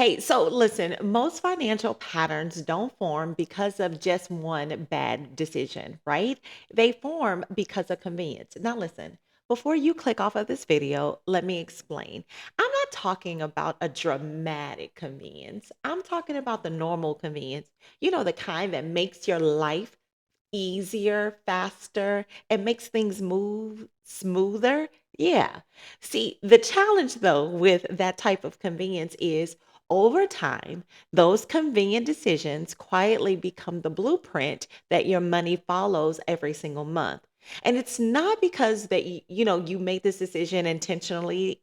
Hey, so listen, most financial patterns don't form because of just one bad decision, right? They form because of convenience. Now, listen, before you click off of this video, let me explain. I'm not talking about a dramatic convenience. I'm talking about the normal convenience, the kind that makes your life easier, faster, and makes things move smoother. Yeah. See, the challenge though with that type of convenience is over time, those convenient decisions quietly become the blueprint that your money follows every single month. And it's not because that you made this decision intentionally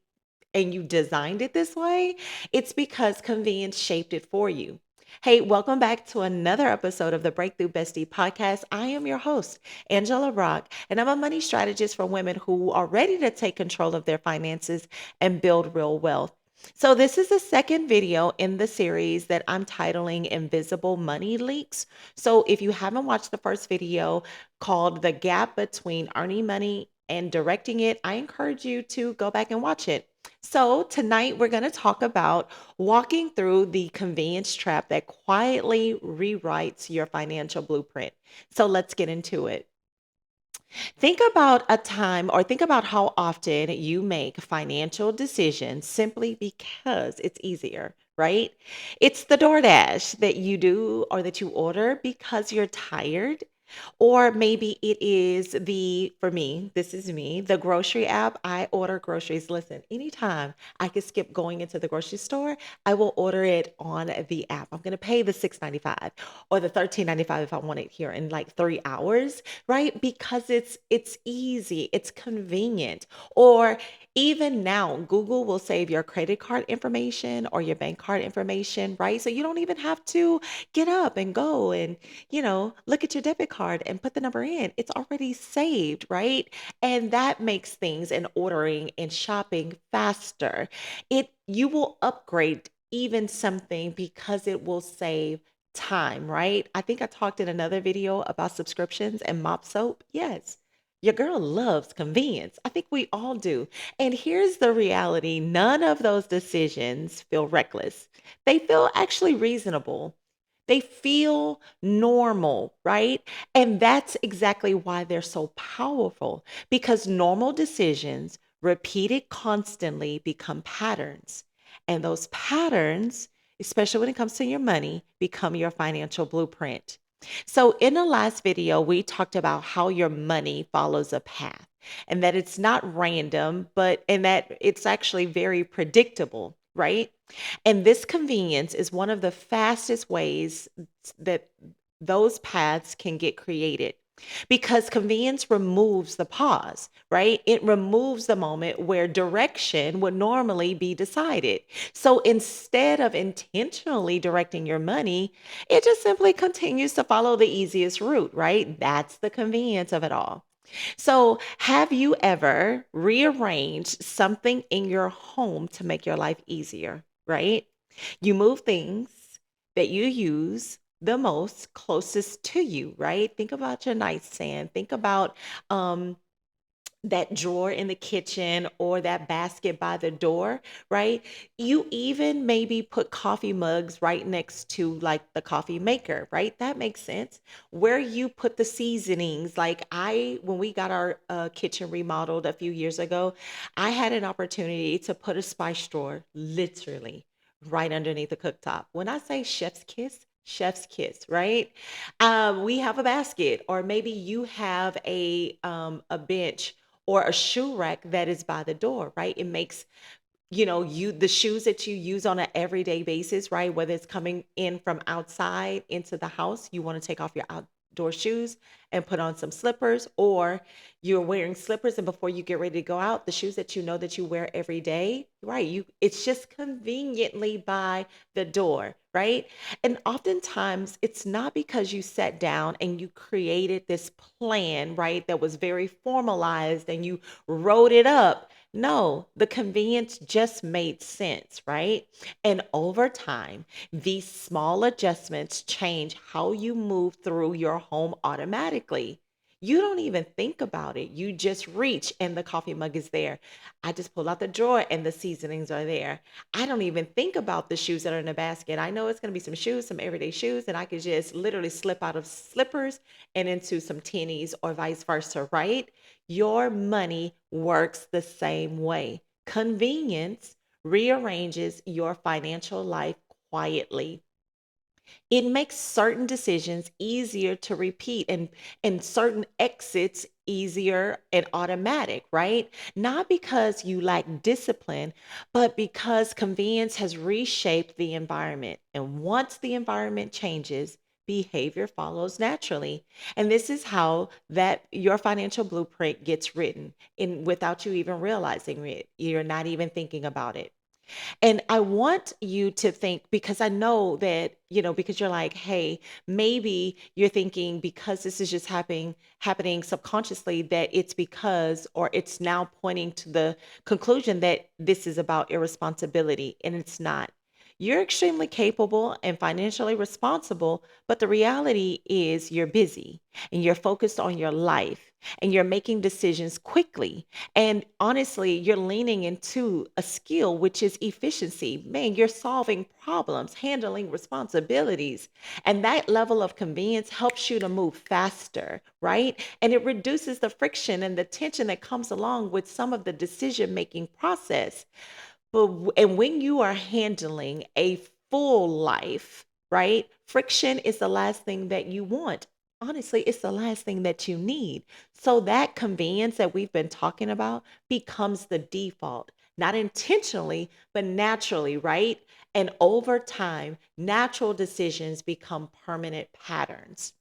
and you designed it this way, it's because convenience shaped it for you. Hey, welcome back to another episode of the Breakthrough Bestie podcast. I am your host, Angela Rock, and I'm a money strategist for women who are ready to take control of their finances and build real wealth. So, this is the second video in the series that I'm titling Invisible Money Leaks. So, if you haven't watched the first video called The Gap Between Earning Money and Directing It, I encourage you to go back and watch it. So, tonight we're going to talk about walking through the convenience trap that quietly rewrites your financial blueprint. So, let's get into it. Think about a time or think about how often you make financial decisions simply because it's easier, right? It's the DoorDash that you do or that you order because you're tired. Or maybe it is for me, this is me, the grocery app. I order groceries. Listen, anytime I can skip going into the grocery store, I will order it on the app. I'm going to pay the 6.95 or the 13.95 if I want it here in like 3 hours, right? Because it's easy, it's convenient. Or even now, Google will save your credit card information or your bank card information, right? So you don't even have to get up and go and look at your debit card and put the number in. It's already saved, right? And that makes things and ordering and shopping faster. You will upgrade even something because it will save time, right? I think I talked in another video about subscriptions and mop soap. Yes. Your girl loves convenience. I think we all do. And here's the reality, none of those decisions feel reckless. They feel actually reasonable. They feel normal, right? And that's exactly why they're so powerful because normal decisions repeated constantly become patterns. And those patterns, especially when it comes to your money, become your financial blueprint. So, in the last video, we talked about how your money follows a path and that it's not random, and that it's actually very predictable, right? And this convenience is one of the fastest ways that those paths can get created because convenience removes the pause, right? It removes the moment where direction would normally be decided. So instead of intentionally directing your money, it just simply continues to follow the easiest route, right? That's the convenience of it all. So, have you ever rearranged something in your home to make your life easier, right? You move things that you use the most closest to you, right? Think about your nightstand. Think about um, that drawer in the kitchen or that basket by the door, right? You even maybe put coffee mugs right next to like the coffee maker, right? That makes sense. Where you put the seasonings, when we got our kitchen remodeled a few years ago, I had an opportunity to put a spice drawer literally right underneath the cooktop. When I say chef's kiss, right? We have a basket, or maybe you have a bench or a shoe rack that is by the door, right? It makes, you the shoes that you use on an everyday basis, right? Whether it's coming in from outside into the house, you want to take off your outdoor shoes and put on some slippers, or you're wearing slippers and before you get ready to go out, the shoes that you know that you wear every day, right? It's just conveniently by the door, right? And oftentimes it's not because you sat down and you created this plan, right? That was very formalized and you wrote it up. No, the convenience just made sense, right? And over time, these small adjustments change how you move through your home automatically. You don't even think about it. You just reach and the coffee mug is there. I just pull out the drawer and the seasonings are there. I don't even think about the shoes that are in the basket. I know it's going to be some shoes, some everyday shoes, and I could just literally slip out of slippers and into some tennies or vice versa, right? Your money works the same way. Convenience rearranges your financial life quietly. It makes certain decisions easier to repeat and certain exits easier and automatic, right? Not because you lack discipline, but because convenience has reshaped the environment. And once the environment changes, behavior follows naturally. And this is how that your financial blueprint gets written in without you even realizing it. You're not even thinking about it. And I want you to think because I know that, because you're like, hey, maybe you're thinking because this is just happening subconsciously that it's because or it's now pointing to the conclusion that this is about irresponsibility and it's not. You're extremely capable and financially responsible, but the reality is you're busy and you're focused on your life and you're making decisions quickly and honestly, you're leaning into a skill, which is efficiency. Man, you're solving problems, handling responsibilities. And that level of convenience helps you to move faster, right? And it reduces the friction and the tension that comes along with some of the decision making process. And when you are handling a full life, right? Friction is the last thing that you want. Honestly, it's the last thing that you need. So that convenience that we've been talking about becomes the default, not intentionally, but naturally, right? And over time, natural decisions become permanent patterns.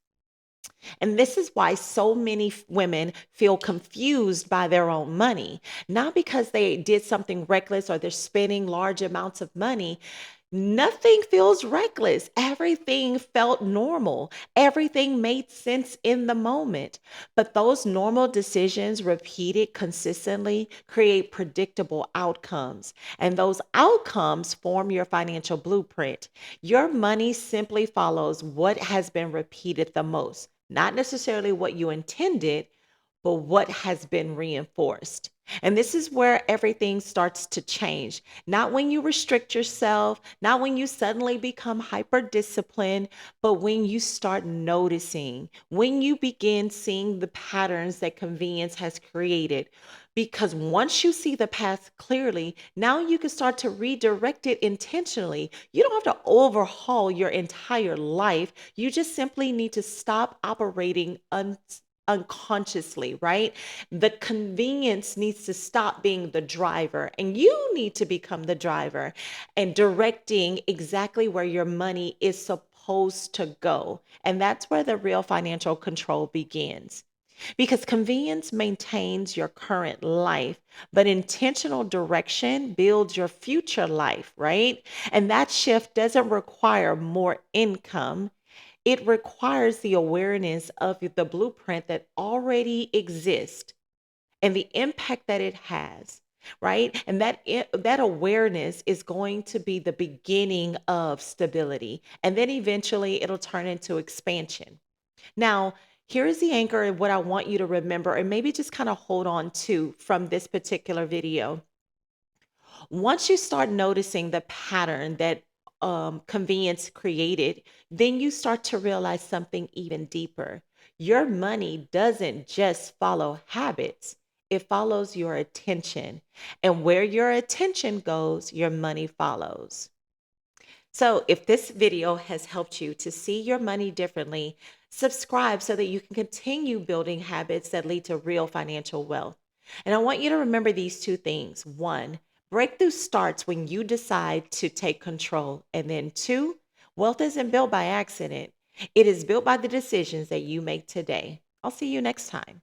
And this is why so many women feel confused by their own money, not because they did something reckless or they're spending large amounts of money. Nothing feels reckless. Everything felt normal. Everything made sense in the moment. But those normal decisions repeated consistently create predictable outcomes. And those outcomes form your financial blueprint. Your money simply follows what has been repeated the most, not necessarily what you intended, but what has been reinforced. And this is where everything starts to change. Not when you restrict yourself, not when you suddenly become hyper disciplined, but when you start noticing, when you begin seeing the patterns that convenience has created. Because once you see the path clearly, now you can start to redirect it intentionally. You don't have to overhaul your entire life. You just simply need to stop operating unconsciously, right? The convenience needs to stop being the driver, and you need to become the driver and directing exactly where your money is supposed to go. And that's where the real financial control begins. Because convenience maintains your current life, but intentional direction builds your future life, right? And that shift doesn't require more income. It requires the awareness of the blueprint that already exists and the impact that it has, right? And that awareness is going to be the beginning of stability. And then eventually it'll turn into expansion. Now, here's the anchor of what I want you to remember and maybe just kind of hold on to from this particular video. Once you start noticing the pattern that convenience created, then you start to realize something even deeper. Your money doesn't just follow habits, it follows your attention. And where your attention goes, your money follows. So, if this video has helped you to see your money differently, subscribe so that you can continue building habits that lead to real financial wealth. And I want you to remember these two things. One, breakthrough starts when you decide to take control. And then two, wealth isn't built by accident, it is built by the decisions that you make today. I'll see you next time.